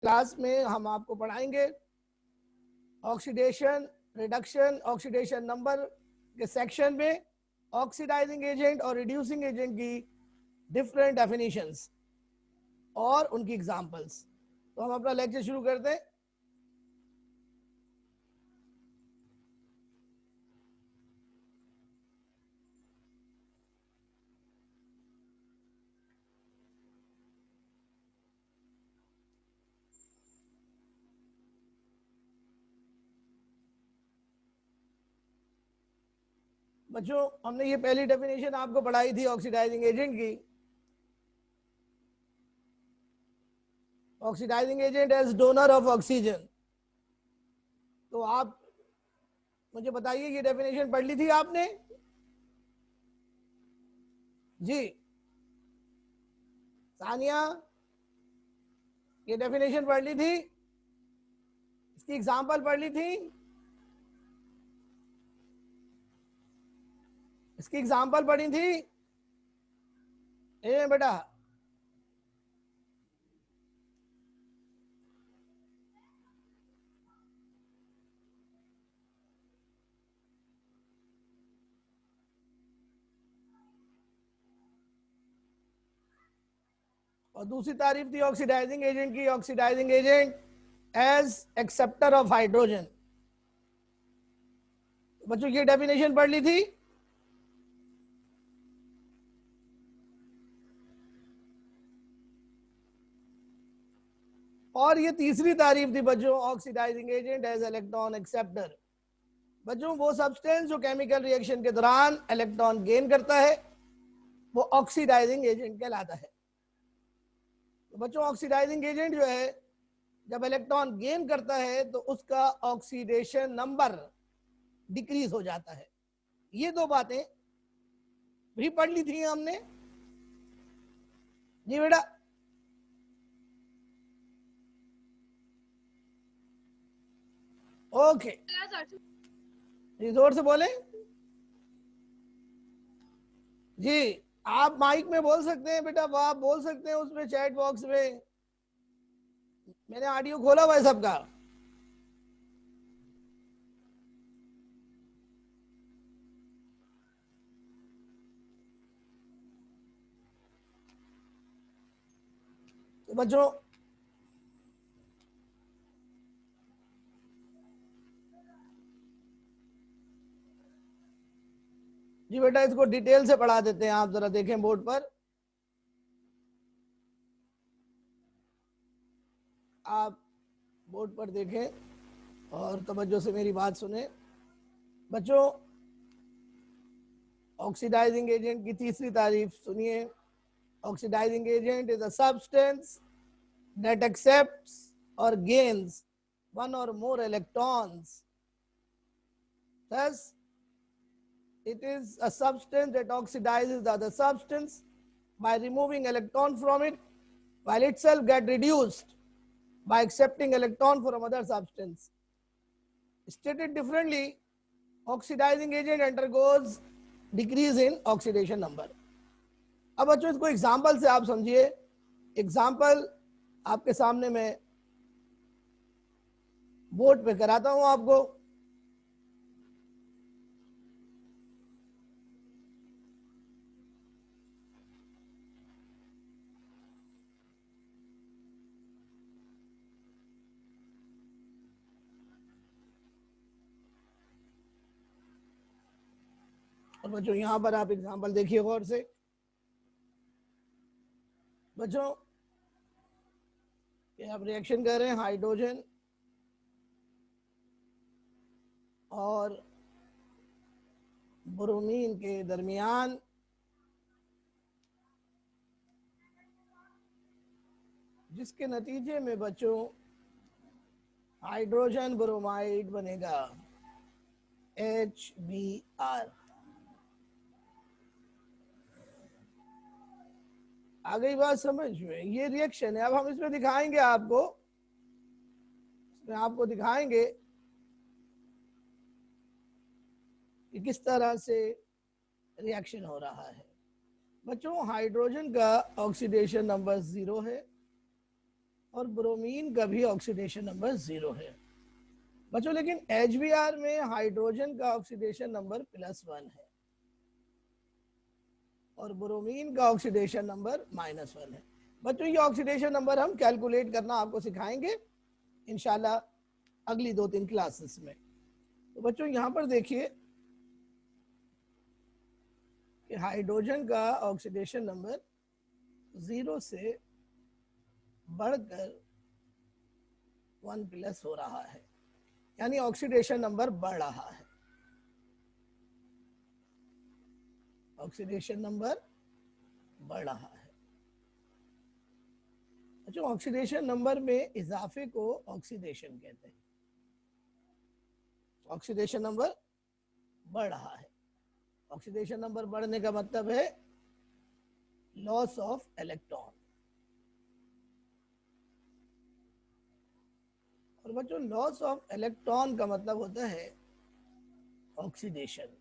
Class में हम आपको पढ़ाएंगे ऑक्सीडेशन, रिडक्शन, ऑक्सीडेशन नंबर के सेक्शन में ऑक्सीडाइजिंग एजेंट और रिड्यूसिंग एजेंट की डिफरेंट डेफिनेशंस और उनकी एग्जांपल्स। तो हम अपना लेक्चर शुरू करते हैं। बच्चों, हमने ये पहली डेफिनेशन आपको पढ़ाई थी ऑक्सीडाइजिंग एजेंट की। Oxidising agent as donor of oxygen. तो आप मुझे बताइए, ये डेफिनेशन पढ़ ली थी आपने? जी सानिया, ये डेफिनेशन पढ़ ली थी? इसकी एग्जांपल पढ़ ली थी? इसकी एग्जांपल पढ़ी थी? ए बेटा, और दूसरी तारीफ थी ऑक्सीडाइजिंग एजेंट की, oxidising agent as acceptor of hydrogen. बच्चों, ये डेफिनेशन पढ़ ली थी? और ये तीसरी तारीफ थी बच्चों, oxidising agent as electron acceptor. बच्चों, वो सब्सटेंस जो केमिकल रिएक्शन के दौरान इलेक्ट्रॉन गेन करता है वो ऑक्सीडाइजिंग एजेंट कहलाता है। तो बच्चों, ऑक्सीडाइजिंग एजेंट जो है जब इलेक्ट्रॉन गेन करता है तो उसका ऑक्सीडेशन नंबर डिक्रीज हो जाता है। ये दो बातें भी पढ़ ली थी हमने। जी बेटा, ओके, जोर से बोले। जी, आप माइक में बोल सकते हैं बेटा, आप बोल सकते हैं उसमें चैट बॉक्स में। मैंने ऑडियो खोला हुआ है सबका। तो बच्चों, जी बेटा, इसको डिटेल से पढ़ा देते हैं। आप जरा देखें बोर्ड पर, आप बोर्ड पर देखें और तवज्जो से मेरी बात सुने। बच्चों, ऑक्सीडाइजिंग एजेंट की तीसरी तारीफ सुनिए। Oxidising agent is a substance that accepts or gains one or more electrons. Thus, it is a substance that oxidizes the other substance by removing electron from it, while itself get reduced by accepting electron from other substance. Stated differently, oxidizing agent undergoes decrease in oxidation number. अब बच्चों, इसको example से आप समझिए। Example आपके सामने मैं board पे कराता हूं आपको। और बच्चों, यहां पर आप एग्जाम्पल देखिए गौर से। बच्चों, ये आप रिएक्शन कर रहे हैं हाइड्रोजन और ब्रोमीन के दरमियान, जिसके नतीजे में बच्चों हाइड्रोजन ब्रोमाइड बनेगा, HBr। आ गई बात समझ में? ये रिएक्शन है। अब हम इसमें दिखाएंगे आपको, इसमें आपको दिखाएंगे कि किस तरह से रिएक्शन हो रहा है। बच्चों, हाइड्रोजन का ऑक्सीडेशन नंबर 0 है और ब्रोमीन का भी ऑक्सीडेशन नंबर 0 है बच्चों। लेकिन HBr में हाइड्रोजन का ऑक्सीडेशन नंबर +1 है और ब्रोमीन का ऑक्सीडेशन नंबर -1 है बच्चों। ये ऑक्सीडेशन नंबर हम कैलकुलेट करना आपको सिखाएंगे इंशाल्लाह अगली 2-3 क्लासेस में। तो बच्चों यहां पर देखिए कि हाइड्रोजन का ऑक्सीडेशन नंबर 0 से बढ़कर 1+ हो रहा है, यानी ऑक्सीडेशन नंबर बढ़ रहा है। ऑक्सीडेशन नंबर बढ़ रहा है। अच्छा, ऑक्सीडेशन नंबर में इजाफे को ऑक्सीडेशन कहते हैं। ऑक्सीडेशन नंबर बढ़ रहा है। ऑक्सीडेशन नंबर बढ़ने का मतलब है लॉस ऑफ इलेक्ट्रॉन। और बच्चों लॉस ऑफ इलेक्ट्रॉन का मतलब होता है ऑक्सीडेशन।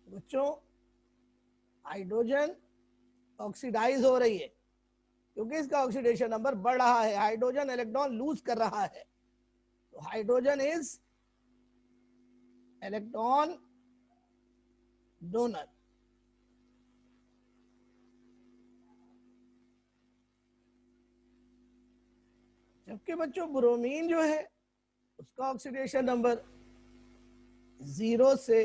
बच्चों हाइड्रोजन ऑक्सीडाइज हो रही है क्योंकि इसका ऑक्सीडेशन नंबर बढ़ रहा है। हाइड्रोजन इलेक्ट्रॉन लूज कर रहा है, तो हाइड्रोजन इज इलेक्ट्रॉन डोनर। जबकि बच्चों ब्रोमीन जो है उसका ऑक्सीडेशन नंबर 0 से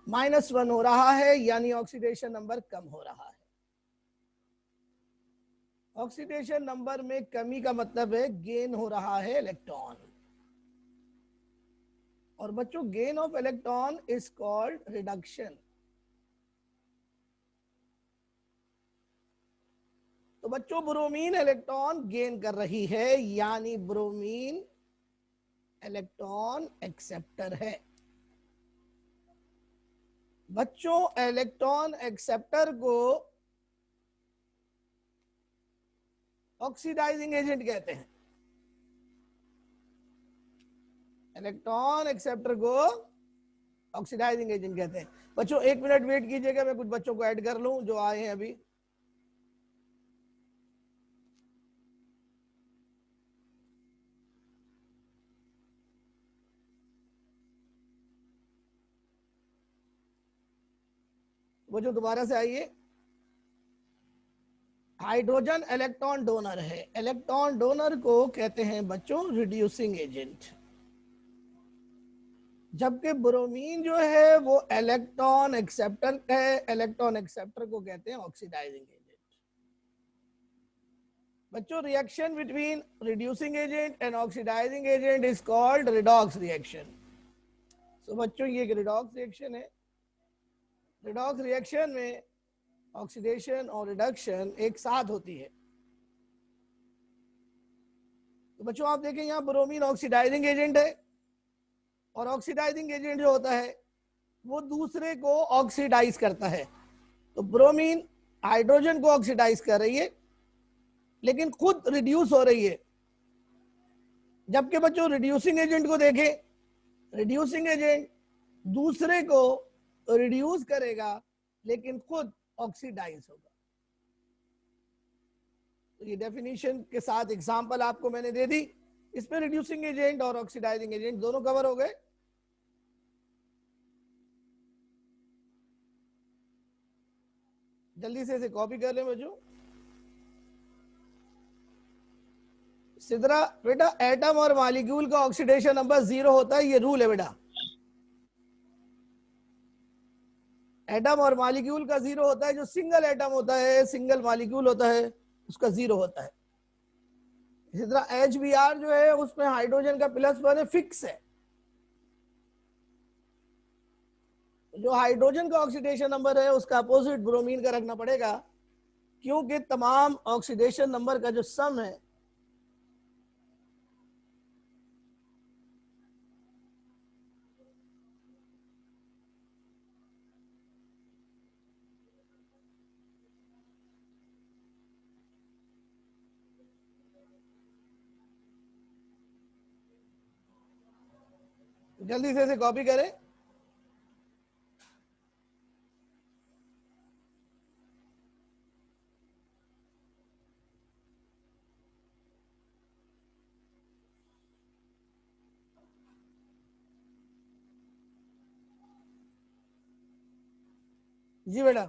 -1 हो रहा है, यानी ऑक्सीडेशन नंबर कम हो रहा है। ऑक्सीडेशन नंबर में कमी का मतलब है गेन हो रहा है इलेक्ट्रॉन। और बच्चों gain of electron is called reduction. तो बच्चों ब्रोमीन इलेक्ट्रॉन गेन कर रही है, यानी ब्रोमीन इलेक्ट्रॉन एक्सेप्टर है। बच्चों इलेक्ट्रॉन एक्सेप्टर को ऑक्सीडाइजिंग एजेंट कहते हैं। इलेक्ट्रॉन एक्सेप्टर को ऑक्सीडाइजिंग एजेंट कहते हैं। बच्चों 1 मिनट वेट कीजिएगा, मैं कुछ बच्चों को ऐड कर लूं जो आए हैं अभी। बच्चों दोबारा से आइए। हाइड्रोजन इलेक्ट्रॉन डोनर है। इलेक्ट्रॉन डोनर को कहते हैं बच्चों रिड्यूसिंग एजेंट, जबकि ब्रोमीन जो है वो इलेक्ट्रॉन एक्सेप्टर है। इलेक्ट्रॉन एक्सेप्टर को कहते हैं ऑक्सीडाइजिंग एजेंट। बच्चों reaction between reducing agent and oxidising agent is called redox reaction. So बच्चों ये एक रिडॉक्स रिएक्शन है। रिडॉक्स रिएक्शन में ऑक्सीडेशन और रिडक्शन एक साथ होती है। तो बच्चों आप देखें यहाँ ब्रोमीन ऑक्सीडाइजिंग एजेंट है और ऑक्सीडाइजिंग एजेंट जो होता है वो दूसरे को ऑक्सीडाइज करता है। तो ब्रोमीन हाइड्रोजन को ऑक्सीडाइज कर रही है लेकिन खुद रिड्यूस हो रही है। जबकि बच्चों रिड्यूसिंग एजेंट को देखें, रिड्यूसिंग एजेंट दूसरे को रिड्यूस करेगा लेकिन खुद ऑक्सीडाइज होगा। तो ये डेफिनेशन के साथ एग्जांपल आपको मैंने दे दी। इसमें रिड्यूसिंग एजेंट और ऑक्सीडाइजिंग एजेंट दोनों कवर हो गए। जल्दी से इसे कॉपी कर लें बच्चों। सिद्रा बेटा एटम और मॉलिक्यूल का ऑक्सीडेशन नंबर 0 होता है, ये रूल है बेटा। एटम और मॉलिक्यूल का 0 होता है। जो सिंगल एटम होता है, सिंगल मॉलिक्यूल होता है, उसका 0 होता है। इसी तरह HBr जो है उसमें हाइड्रोजन का +1 है, फिक्स है। जो हाइड्रोजन का ऑक्सीडेशन नंबर है उसका अपोजिट ब्रोमीन का रखना पड़ेगा, क्योंकि तमाम ऑक्सीडेशन नंबर का जो सम है जल्दी से इसे कॉपी करें। जी बेटा,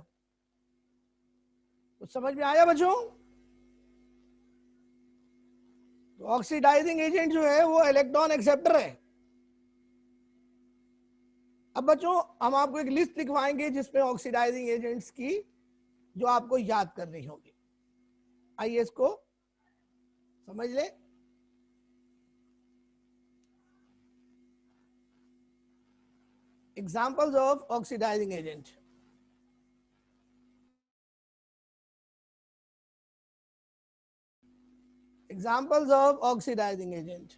तो समझ में आया बच्चों? तो ऑक्सीडाइजिंग एजेंट जो है वो इलेक्ट्रॉन एक्सेप्टर है। अब बच्चों हम आपको एक लिस्ट लिखवाएंगे जिसमें ऑक्सीडाइजिंग एजेंट्स की जो आपको याद करनी होगी। आइए इसको समझ लें। Examples of oxidising agent. Examples of oxidising agent.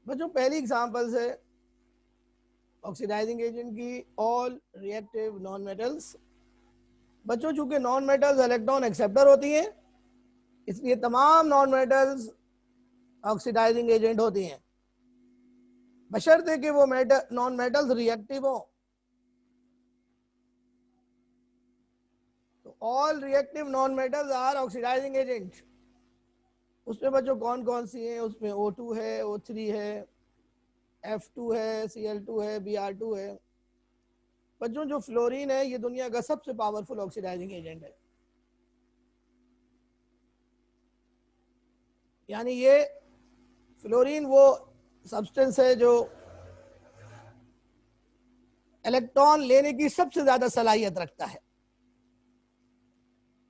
बच्चों पहली एग्जाम्पल्स है ऑक्सीडाइजिंग एजेंट की, ऑल रिएक्टिव नॉन मेटल्स। बच्चों चूंकि नॉन मेटल्स इलेक्ट्रॉन एक्सेप्टर होती हैं, इसलिए तमाम नॉन मेटल्स ऑक्सीडाइजिंग एजेंट होती हैं, बशर्ते कि वो नॉन मेटल्स रिएक्टिव हो। तो all reactive non metals are oxidising agent. उसमें बच्चों कौन कौन सी हैं? उसमें O2 है, O3 है, F2 है, Cl2 है, Br2 है। बच्चों जो फ्लोरीन है ये दुनिया का सबसे पावरफुल ऑक्सीडाइजिंग एजेंट है। यानी ये फ्लोरीन वो सब्सटेंस है जो इलेक्ट्रॉन लेने की सबसे ज्यादा सलाहियत रखता है।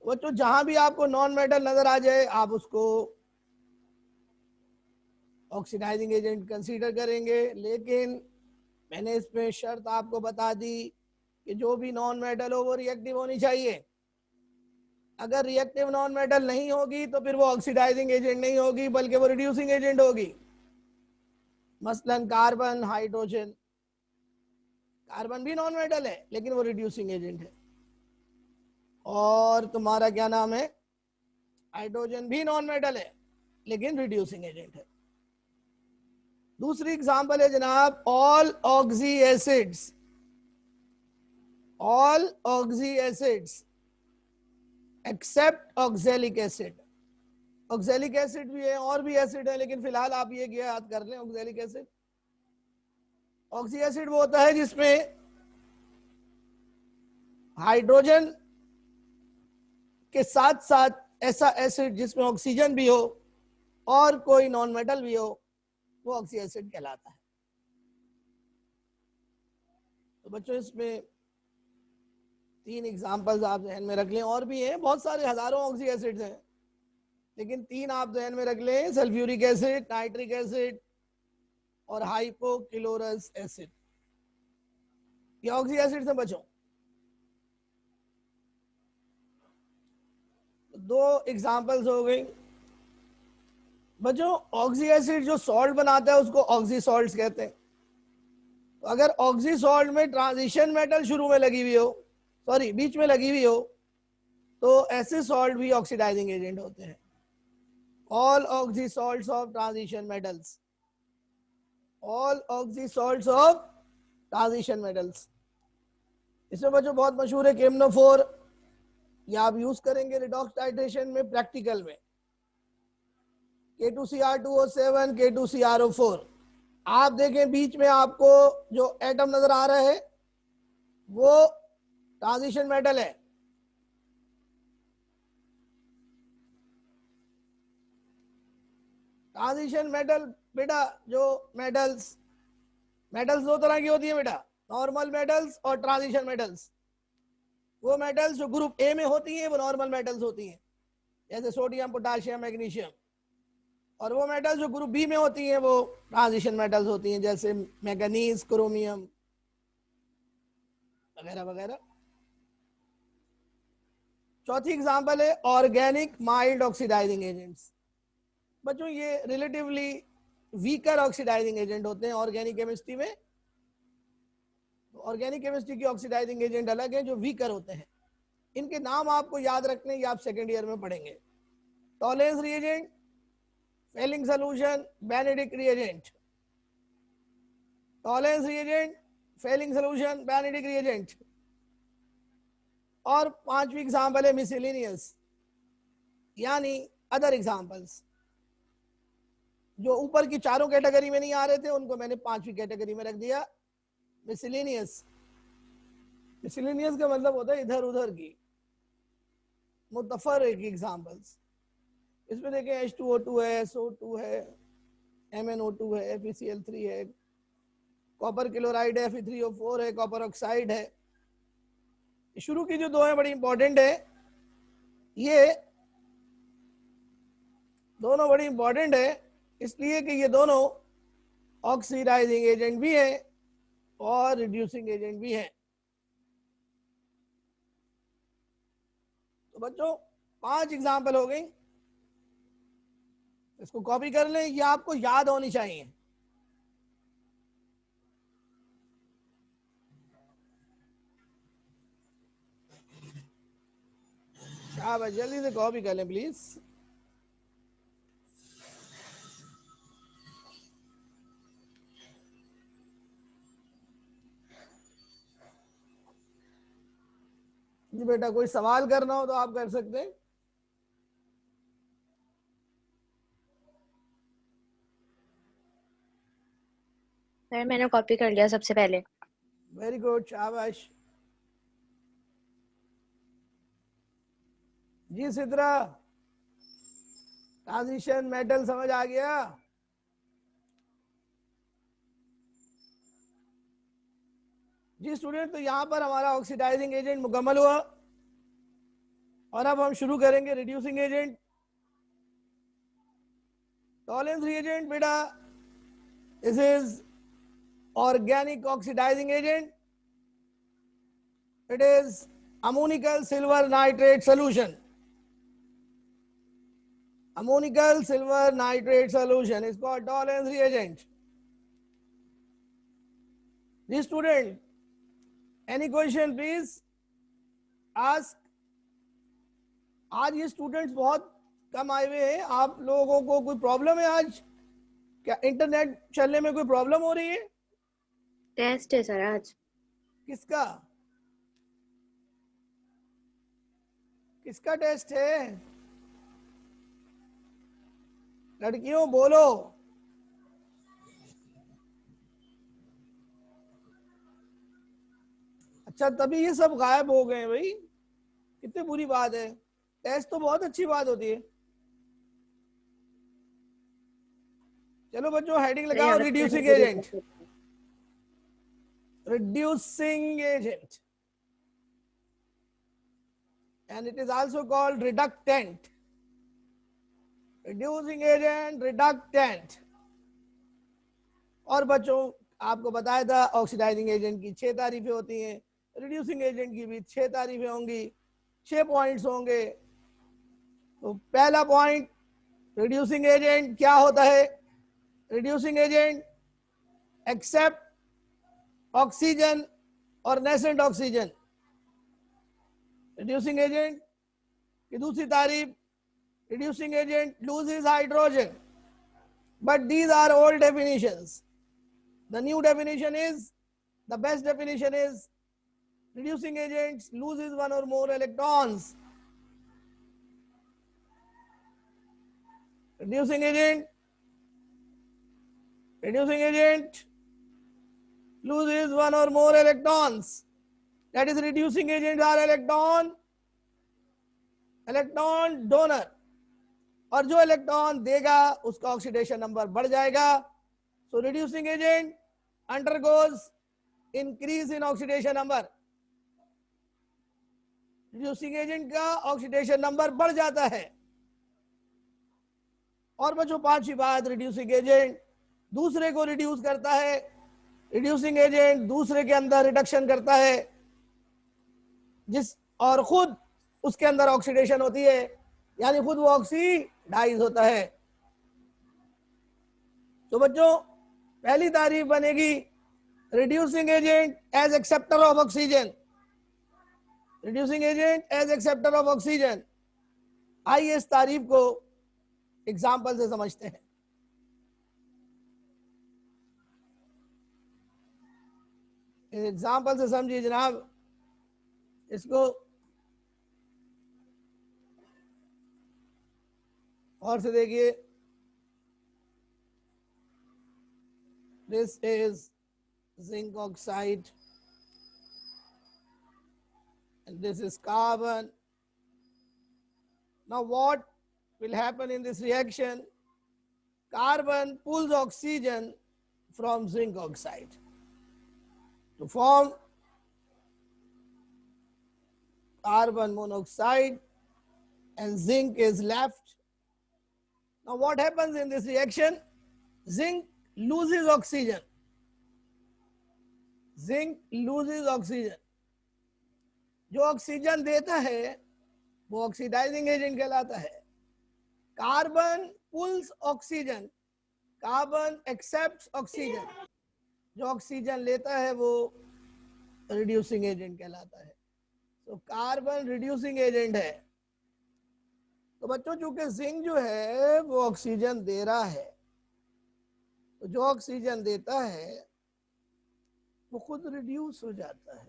बच्चों जहां भी आपको नॉन मेटल नजर आ जाए आप उसको ऑक्सीडाइजिंग एजेंट कंसीडर करेंगे, लेकिन मैंने इसमें शर्त आपको बता दी कि जो भी नॉन मेटल हो वो रिएक्टिव होनी चाहिए। अगर रिएक्टिव नॉन मेटल नहीं होगी तो फिर वो ऑक्सीडाइजिंग एजेंट नहीं होगी बल्कि वो रिड्यूसिंग एजेंट होगी। मसलन कार्बन, हाइड्रोजन। कार्बन भी नॉन मेटल है लेकिन वो रिड्यूसिंग एजेंट है। और तुम्हारा क्या नाम है, हाइड्रोजन भी नॉन मेटल है लेकिन रिड्यूसिंग एजेंट है। दूसरी एग्जांपल है जनाब all oxy acids. All oxy acids except oxalic acid. Oxalic acid भी है और भी एसिड है, लेकिन फिलहाल आप ये याद कर लें ऑक्सैलिक एसिड। ऑक्सी एसिड वो होता है जिसमें हाइड्रोजन के साथ साथ ऐसा एसिड जिसमें ऑक्सीजन भी हो और कोई नॉन मेटल भी हो, वो ऑक्सी एसिड कहलाता है। तो बच्चों इसमें तीन एग्जांपल्स आप ध्यान में रख लें, और भी हैं बहुत सारे, हजारों ऑक्सी एसिड्स हैं, लेकिन तीन आप ध्यान में रख लें, सल्फ्यूरिक एसिड, नाइट्रिक एसिड और हाइपोक्लोरस एसिड। ये ऑक्सी एसिड से बचो। दो एग्जांपल्स हो गई। बच्चों ऑक्सी एसिड जो सॉल्ट बनाता है उसको ऑक्सी सॉल्ट्स कहते हैं। तो अगर ऑक्सी सॉल्ट में ट्रांजिशन मेटल शुरू में लगी हुई हो, सॉरी बीच में लगी हुई हो, तो ऐसे सॉल्ट भी ऑक्सीडाइजिंग एजेंट होते हैं। All oxy salts of transition metals, all oxy salts of transition metals. इसमें बच्चों बहुत मशहूर है केमनोफोर, ये आप यूज करेंगे रिडॉक्स टाइट्रेशन में प्रैक्टिकल में। K2Cr2O7, K2Cro4। आप देखें बीच में आपको जो एटम नजर आ रहा है वो ट्रांजिशन मेटल है। ट्रांजिशन मेटल बेटा, जो मेटल्स मेटल्स दो तरह की होती है बेटा, नॉर्मल मेटल्स और ट्रांजिशन मेटल्स। वो मेटल्स जो ग्रुप ए में होती हैं वो नॉर्मल मेटल्स होती हैं, जैसे सोडियम, पोटाशियम, मैग्नीशियम। और वो मेटल्स जो ग्रुप बी में होती हैं वो ट्रांजिशन मेटल्स होती हैं, जैसे मैंगनीज, क्रोमियम वगैरह वगैरह। चौथी एग्जांपल है ऑर्गेनिक माइल्ड ऑक्सीडाइजिंग एजेंट्स। बच्चों ये रिलेटिवली वीकर ऑक्सीडाइजिंग एजेंट होते हैं ऑर्गेनिक केमिस्ट्री में। ऑर्गेनिक केमिस्ट्री की ऑक्सीडाइजिंग एजेंट अलग है जो वीकर होते हैं। इनके नाम आपको याद रखने, ये आप सेकेंड ईयर में पढ़ेंगे। Tollens reagent, Fehling solution, Benedict reagent. Tollens reagent, Fehling solution, Benedict reagent. और पांचवी एग्जांपल है मिसलेनियस, यानी अदर एग्जांपल्स। जो ऊपर की चारों कैटेगरी में नहीं आ रहे थे उनको मैंने पांचवी कैटेगरी में रख दिया, मिसलेनियस। मिसलेनियस का मतलब होता है इधर उधर की, मुतफर्रिक एग्जांपल्स। इसमें देखें H2O2 है, SO2 है, MnO2 है, FeCl3 है, कॉपर क्लोराइड है, Fe3O4 है, कॉपर ऑक्साइड है। शुरू की जो दो है बड़ी इंपॉर्टेंट है, ये दोनों बड़ी इंपॉर्टेंट है इसलिए कि ये दोनों ऑक्सीडाइजिंग एजेंट भी है और रिड्यूसिंग एजेंट भी है। तो बच्चों 5 एग्जाम्पल हो गई, इसको कॉपी कर लें, ये आपको याद होनी चाहिए। शाबाश, जल्दी से कॉपी कर लें प्लीज। जी बेटा, कोई सवाल करना हो तो आप कर सकते हैं। सर मैंने कॉपी कर लिया सबसे पहले। वेरी गुड, शाबाश। जी सिद्रा, ट्रांजिशन मेटल समझ आ गया? जी स्टूडेंट, तो यहाँ पर हमारा ऑक्सीडाइजिंग एजेंट मुकम्मल हुआ और अब हम शुरू करेंगे रिड्यूसिंग एजेंट। टॉलेंस रिएजेंट बेटा, this is organic oxidizing agent. It is ammonical silver nitrate solution. Ammonical silver nitrate solution is called Tollens reagent. This student, any question please ask. आज ये स्टूडेंट्स बहुत कम आए हुए हैं, आप लोगों को कोई प्रॉब्लम है आज? क्या इंटरनेट चलने में कोई प्रॉब्लम हो रही है? टेस्ट है सर आज। किसका किसका टेस्ट है? लड़कियों बोलो। अच्छा, तभी ये सब गायब हो गए भाई, कितनी बुरी बात है। टेस्ट तो बहुत अच्छी बात होती है। चलो बच्चों, हेडिंग लगाओ reducing agent. Reducing agent, and it is also called reductant. Reducing agent, reductant। और बच्चों आपको बताया था ऑक्सीडाइजिंग एजेंट की 6 तारीफें होती हैं, रिड्यूसिंग एजेंट की भी 6 तारीफें होंगी, 6 पॉइंट्स होंगे। तो पहला पॉइंट, रिड्यूसिंग एजेंट क्या होता है? रिड्यूसिंग एजेंट एक्सेप्ट ऑक्सीजन और नेसेंट ऑक्सीजन। रिड्यूसिंग एजेंट की दूसरी तारीफ, reducing agent loses hydrogen, but these are old definitions. The new definition is, the best definition is, reducing agents loses one or more electrons. Reducing agent loses one or more electrons. That is, reducing agents are electron donor, और जो electron देगा उसका oxidation number बढ़ जाएगा। So reducing agent undergoes increase in oxidation number. Reducing agent का oxidation number बढ़ जाता है। और बच्चों 5वीं बात, रिड्यूसिंग एजेंट दूसरे को रिड्यूस करता है। रिड्यूसिंग एजेंट दूसरे के अंदर रिडक्शन करता है, जिस और खुद उसके अंदर ऑक्सीडेशन होती है, यानी खुद वो ऑक्सीडाइज होता है। तो बच्चों पहली तारीफ बनेगी reducing agent as acceptor of oxygen. Reducing agent as acceptor of oxygen. आइए इस तारीफ को एग्जाम्पल से समझते हैं। एग्जाम्पल से समझिए जनाब इसको, और से देखिए। This is zinc oxide, and this is carbon. Now what will happen in this reaction? Carbon pulls oxygen from zinc oxide to form carbon monoxide, and zinc is left. Now what happens in this reaction? Zinc loses oxygen. Zinc loses oxygen. जो oxygen देता है वो oxidising agent कहलाता है. Carbon pulls oxygen, carbon accepts oxygen. जो oxygen लेता है वो रिड्यूसिंग एजेंट कहलाता है. तो कार्बन रिड्यूसिंग एजेंट है. तो बच्चों चूंकि जिंक जो है वो ऑक्सीजन दे रहा है, तो जो ऑक्सीजन देता है वो खुद रिड्यूस हो जाता है,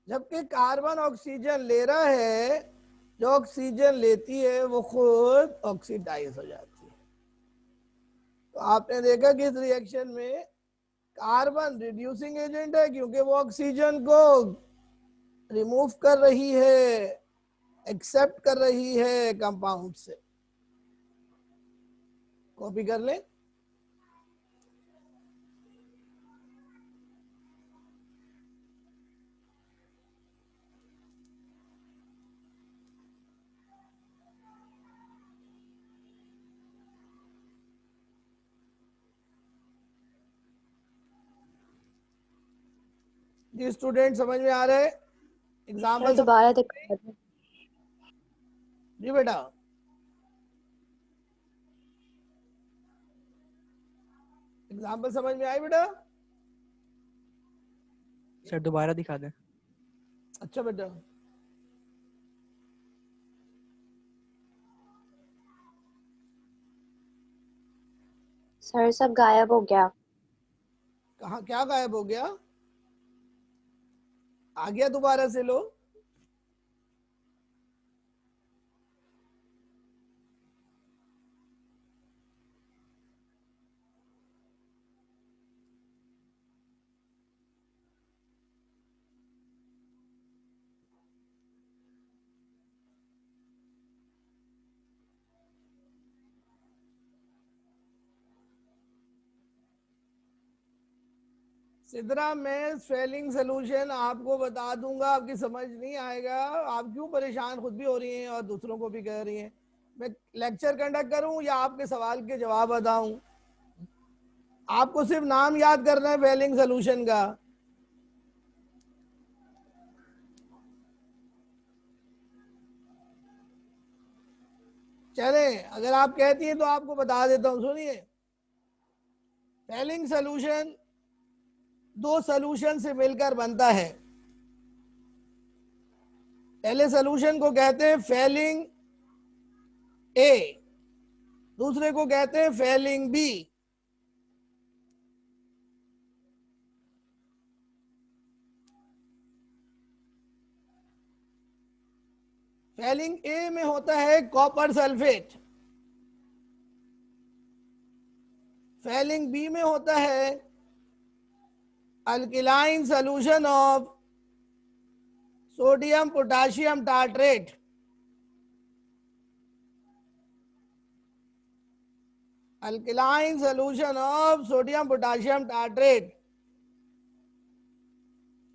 जबकि कार्बन ऑक्सीजन ले रहा है, जो ऑक्सीजन लेती है वो खुद ऑक्सीडाइज हो जाती है. तो आपने देखा कि इस रिएक्शन में कार्बन रिड्यूसिंग एजेंट है क्योंकि वो ऑक्सीजन को रिमूव कर रही है, एक्सेप्ट कर रही है कंपाउंड से. कॉपी कर लें. जी स्टूडेंट समझ में आ रहे? एग्जाम्पल दोबारा दिखा दो. जी बेटा. एग्जाम्पल समझ में आई बेटा? सर दोबारा दिखा दें. अच्छा बेटा. सर सब गायब हो गया. कहाँ क्या गायब हो गया? आ गया दोबारा से लो. सिद्रा में स्वेलिंग सोल्यूशन आपको बता दूंगा, आपकी समझ नहीं आएगा. आप क्यों परेशान खुद भी हो रही हैं और दूसरों को भी कह रही हैं? मैं लेक्चर कंडक्ट करूं या आपके सवाल के जवाब बताऊं? आपको सिर्फ नाम याद करना है स्वेलिंग सोल्यूशन का. चले अगर आप कहती हैं तो आपको बता देता हूं. सुनिए, स्वेलिंग सोल्यूशन दो सॉल्यूशन से मिलकर बनता है. पहले सॉल्यूशन को कहते हैं फेलिंग ए, दूसरे को कहते हैं फेलिंग बी. फेलिंग ए में होता है कॉपर सल्फेट, फेलिंग बी में होता है alkaline solution of sodium potassium tartrate. Alkaline solution of sodium potassium tartrate.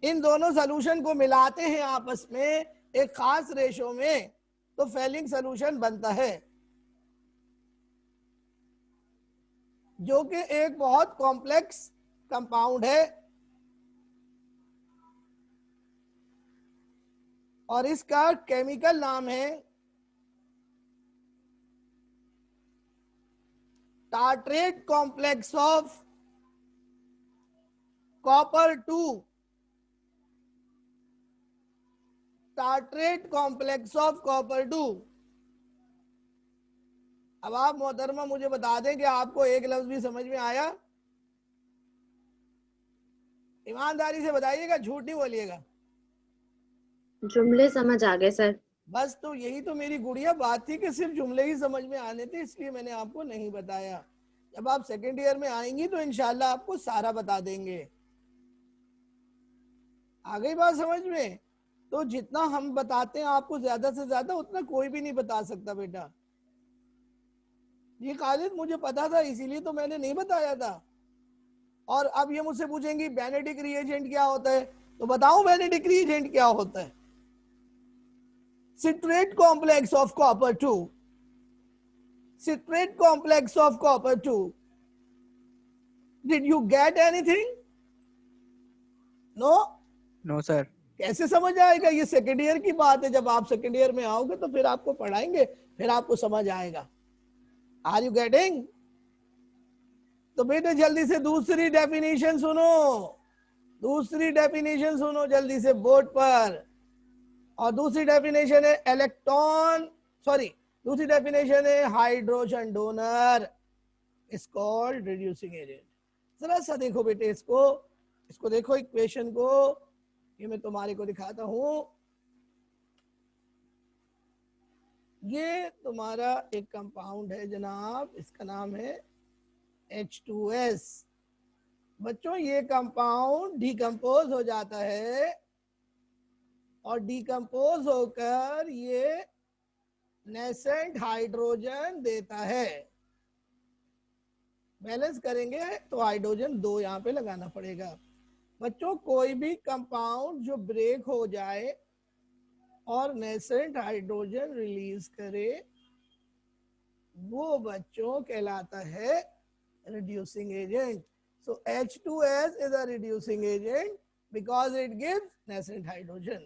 इन दोनों सॉल्यूशन को मिलाते हैं आपस में एक खास रेशो में, तो फेलिंग सॉल्यूशन बनता है, जो कि एक बहुत कॉम्प्लेक्स कंपाउंड है. और इसका केमिकल नाम है tartrate complex of copper 2. Tartrate complex of copper 2. अब आप मोहतरमा मुझे बता दें कि आपको एक लफ्ज भी समझ में आया? ईमानदारी से बताइएगा, झूठ नहीं बोलिएगा. जुमले समझ आ गए सर. बस तो यही तो मेरी गुड़िया बात थी कि सिर्फ जुमले ही समझ में आने थे, इसलिए मैंने आपको नहीं बताया. जब आप सेकेंड ईयर में आएंगी तो इंशाल्लाह आपको सारा बता देंगे. आ गई बात समझ में? तो जितना हम बताते हैं आपको ज्यादा से ज्यादा उतना कोई भी नहीं बता सकता बेटा। ये खालिद मुझे पता था इसीलिए तो मैंने नहीं बताया था। और अब ये मुझसे पूछेंगे बेनेडिक्ट रिएजेंट क्या होता है, तो बताऊं बेनेडिक्ट रिएजेंट क्या होता है। citrate complex of copper 2, citrate complex of copper 2. Did you get anything? No? No sir. कैसे समझ आएगा, ये सेकेंड ईयर की बात है, जब आप सेकेंड ईयर में आओगे तो फिर आपको पढ़ाएंगे, फिर आपको समझ आएगा। Are you getting? तो बेटे जल्दी से दूसरी डेफिनेशन सुनो, दूसरी डेफिनेशन सुनो जल्दी से बोर्ड पर। और दूसरी डेफिनेशन है इलेक्ट्रॉन, सॉरी दूसरी डेफिनेशन है hydrogen donor is called reducing agent. जरा सा देखो बेटे इसको, इसको देखो इक्वेशन को, ये मैं तुम्हारे को दिखाता हूं। ये तुम्हारा एक कंपाउंड है जनाब, इसका नाम है H2S। बच्चों ये कंपाउंड डिकम्पोज हो जाता है और डिकम्पोज होकर ये नेसेंट हाइड्रोजन देता है। बैलेंस करेंगे तो हाइड्रोजन 2 यहाँ पे लगाना पड़ेगा। बच्चों कोई भी कंपाउंड जो ब्रेक हो जाए और नेसेंट हाइड्रोजन रिलीज करे वो बच्चों कहलाता है reducing agent. So H2S is a reducing agent because it gives nascent hydrogen।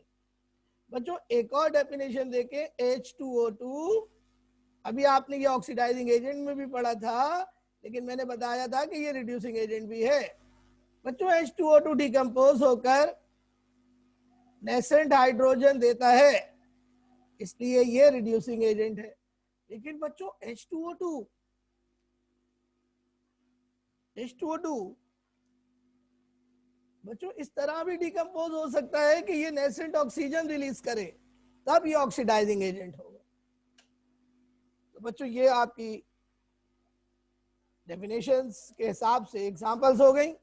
बच्चों एक और डेफिनेशन देखें H2O2। अभी आपने ये ऑक्सीडाइजिंग एजेंट में भी पढ़ा था, लेकिन मैंने बताया था कि ये रिड्यूसिंग एजेंट भी है। बच्चों H2O2 डिकम्पोज होकर नेसेंट हाइड्रोजन देता है, इसलिए ये रिड्यूसिंग एजेंट है। लेकिन बच्चों H2O2 बच्चों इस तरह भी डिकम्पोज हो सकता है कि ये नेसेंट ऑक्सीजन रिलीज करे, तब ये ऑक्सीडाइजिंग एजेंट होगा। तो बच्चों ये आपकी डेफिनेशंस के हिसाब से एग्जांपल्स हो गई।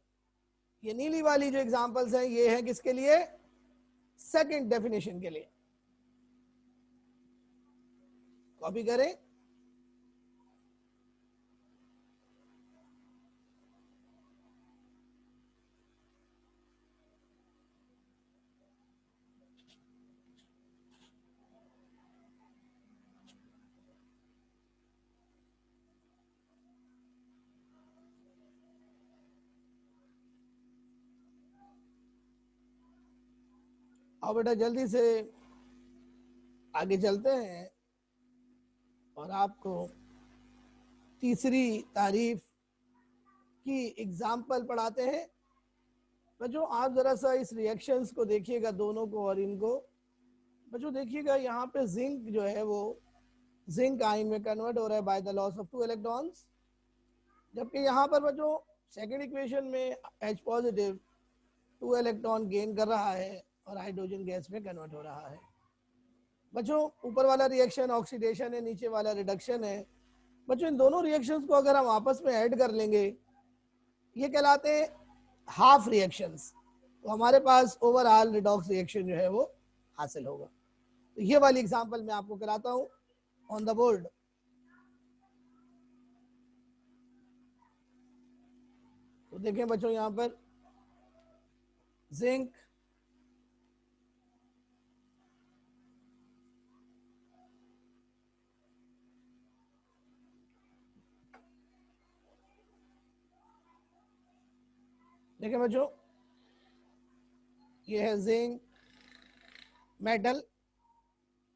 ये नीली वाली जो एग्जांपल्स हैं ये है किसके लिए, सेकंड डेफिनेशन के लिए। कॉपी करें। और बेटा जल्दी से आगे चलते हैं और आपको तीसरी तारीफ की एग्जाम्पल पढ़ाते हैं। बच्चों आप जरा सा इस रिएक्शंस को देखिएगा, दोनों को और इनको। बच्चों देखिएगा यहाँ पे जिंक जो है वो जिंक आयन में कन्वर्ट हो रहा है by the loss of 2 electrons, जबकि यहाँ पर बच्चों सेकेंड इक्वेशन में H पॉजिटिव 2 इलेक्ट्रॉन गेन कर रहा है और हाइड्रोजन गैस में कन्वर्ट हो रहा है। बच्चों ऊपर वाला रिएक्शन ऑक्सीडेशन है, नीचे वाला रिडक्शन है। बच्चों इन दोनों रिएक्शंस को अगर हम आपस में ऐड कर लेंगे ये कहलाते हैं हाफ रिएक्शंस, तो हमारे पास ओवरऑल रिडॉक्स रिएक्शन जो है वो हासिल होगा। तो ये वाली एग्जांपल मैं आपको कराता हूं ऑन द बोर्ड। तो देखें बच्चों यहां पर जिंक देखें बच्चों, ये है जिंक मेटल,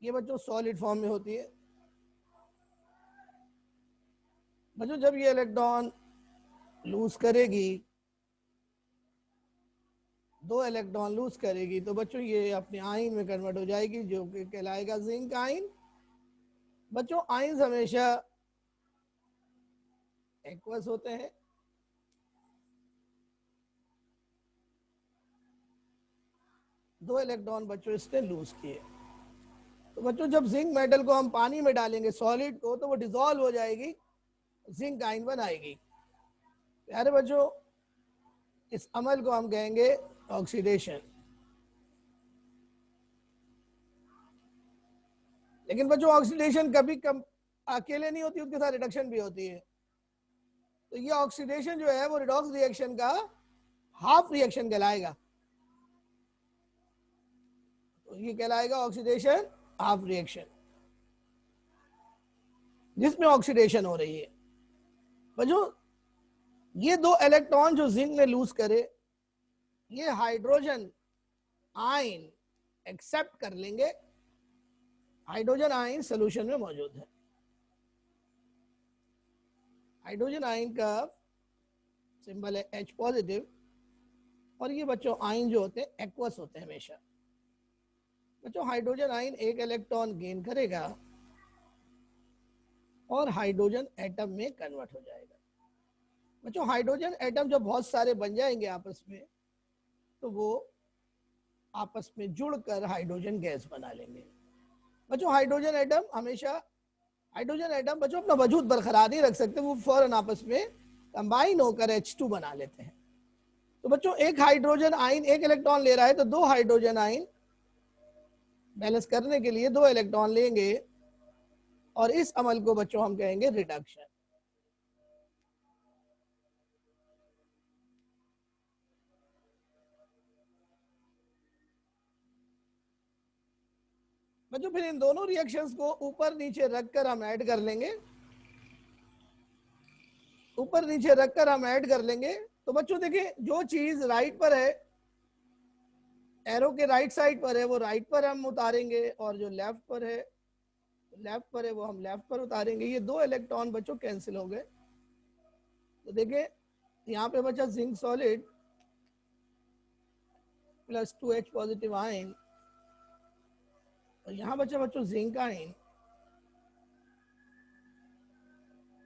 ये बच्चों सॉलिड फॉर्म में होती है। बच्चों जब ये इलेक्ट्रॉन लूज करेगी, 2 इलेक्ट्रॉन लूज करेगी, तो बच्चों ये अपने आयन में कन्वर्ट हो जाएगी जो कि कहलाएगा जिंक आयन। बच्चों आयन्स हमेशा एक्वस होते हैं, दो इलेक्ट्रॉन बच्चों इसने लूज किए। तो बच्चों जब जिंक मेटल को हम पानी में डालेंगे सॉलिड को, तो वो डिसॉल्व हो जाएगी, जिंक आयन बनाएगी। प्यारे बच्चों इस अमल को हम कहेंगे ऑक्सीडेशन। लेकिन बच्चों ऑक्सीडेशन कभी कम अकेले नहीं होती, उसके साथ रिडक्शन भी होती है। तो ये ऑक्सीडेशन जो है वो रिडॉक्स रिएक्शन का हाफ रिएक्शन कहलाएगा। तो ये कहलाएगा ऑक्सीडेशन हाफ रिएक्शन, जिसमें ऑक्सीडेशन हो रही है। बच्चों ये दो इलेक्ट्रॉन जो जिंक ने लूज करे, ये हाइड्रोजन आयन एक्सेप्ट कर लेंगे। हाइड्रोजन आयन सॉल्यूशन में मौजूद है। हाइड्रोजन आयन का सिंबल है H पॉजिटिव, और ये बच्चों आयन जो होते हैं एक्वस होते हैं हमेशा। बच्चों हाइड्रोजन आयन एक इलेक्ट्रॉन गेन करेगा और हाइड्रोजन एटम में कन्वर्ट हो जाएगा। बच्चों हाइड्रोजन एटम जब बहुत सारे बन जाएंगे आपस में, तो वो आपस में जुड़कर हाइड्रोजन गैस बना लेंगे। बच्चों हाइड्रोजन एटम हमेशा, हाइड्रोजन एटम बच्चों अपना वजूद बरकरार नहीं रख सकते, वो फौरन आपस में कंबाइन होकर H2 बना लेते हैं। तो बच्चों एक हाइड्रोजन आयन एक इलेक्ट्रॉन ले रहा है, तो दो हाइड्रोजन आयन बैलेंस करने के लिए दो इलेक्ट्रॉन लेंगे, और इस अमल को बच्चों हम कहेंगे रिडक्शन। बच्चों फिर इन दोनों रिएक्शंस को ऊपर नीचे रखकर हम ऐड कर लेंगे। ऊपर नीचे रखकर हम ऐड कर लेंगे। तो बच्चों देखिए, जो चीज राइट पर है, एरो के राइट साइड पर है, वो राइट पर हम उतारेंगे, और जो लेफ्ट पर है, लेफ्ट पर है, वो हम लेफ्ट पर उतारेंगे। ये दो इलेक्ट्रॉन बच्चों कैंसिल हो गए। तो देखिए यहाँ पे बचा zinc solid plus 2H positive ion, और यहाँ बचा बच्चों जिंक आयन,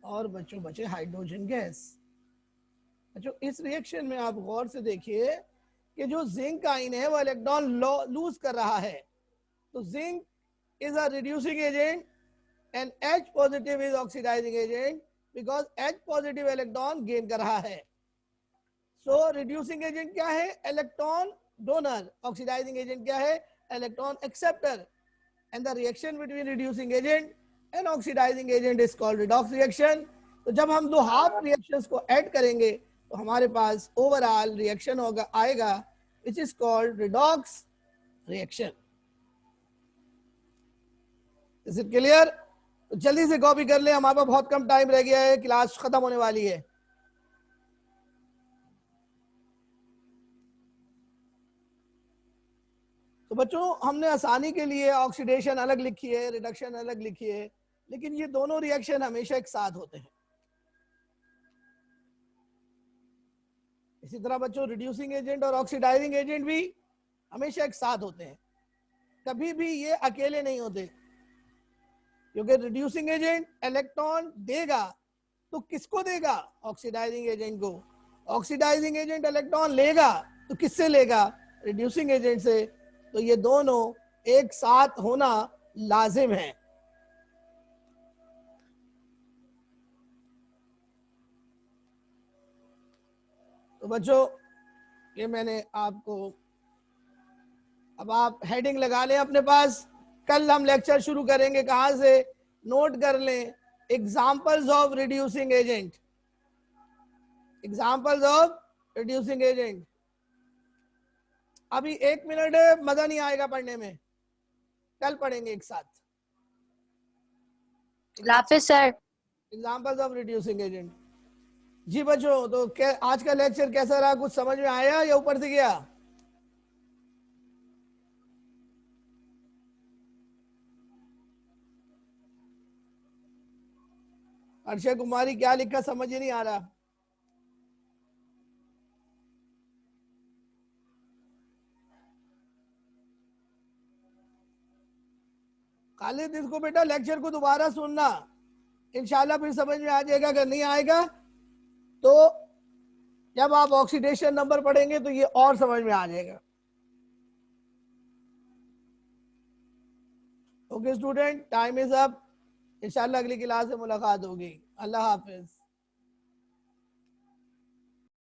और बच्चों बचे हाइड्रोजन गैस। बच्चों इस रिएक्शन में आप गौर से देखिए कि जो जिंक आयन है वो इलेक्ट्रॉन लूज कर रहा है। तो zinc is a reducing agent and H positive is oxidising agent, because H positive electron gain कर रहा है। सो रिड्यूसिंग एजेंट क्या है? Electron donor. ऑक्सीडाइजिंग एजेंट क्या है? Electron acceptor. And the reaction between reducing agent and oxidising agent is called redox reaction. तो जब हम दो हाफ रिएक्शंस को ऐड करेंगे, तो हमारे पास ओवरऑल रिएक्शन होगा आएगा, which is called redox reaction. Is it clear? तो जल्दी से कॉपी कर ले, हमारे पास बहुत कम टाइम रह गया है, क्लास खत्म होने वाली है। तो बच्चों हमने आसानी के लिए ऑक्सीडेशन अलग लिखी है, रिडक्शन अलग लिखी है, लेकिन ये दोनों रिएक्शन हमेशा एक साथ होते हैं। इसी तरह बच्चों रिड्यूसिंग एजेंट और ऑक्सीडाइजिंग एजेंट भी हमेशा एक साथ होते हैं, कभी भी ये अकेले नहीं होते। क्योंकि रिड्यूसिंग एजेंट इलेक्ट्रॉन देगा तो किसको देगा? ऑक्सीडाइजिंग एजेंट को। ऑक्सीडाइजिंग एजेंट इलेक्ट्रॉन लेगा तो किससे लेगा? रिड्यूसिंग एजेंट से। तो ये दोनों एक साथ होना लाजिम है। तो बच्चों ये मैंने आपको, अब आप हेडिंग लगा लें अपने पास। कल हम लेक्चर शुरू करेंगे कहां से? नोट कर लें, examples of reducing agent. Examples of reducing agent. अभी 1 मिनट है, मजा नहीं आएगा पढ़ने में, कल पढ़ेंगे एक साथ। Sir. Examples of reducing agent. जी बच्चों, तो क्या आज का लेक्चर कैसा रहा? कुछ समझ में आया या ऊपर से गया? अर्षा कुमारी क्या लिखा समझ ही नहीं आ रहा। खालिद इसको बेटा लेक्चर को दोबारा सुनना, इंशाल्लाह फिर समझ में आ जाएगा। अगर नहीं आएगा तो जब आप ऑक्सीडेशन नंबर पढ़ेंगे तो ये और समझ में आ जाएगा। Okay student, time is up. इंशाल्लाह अगली क्लास में मुलाकात होगी। अल्लाह हाफिज।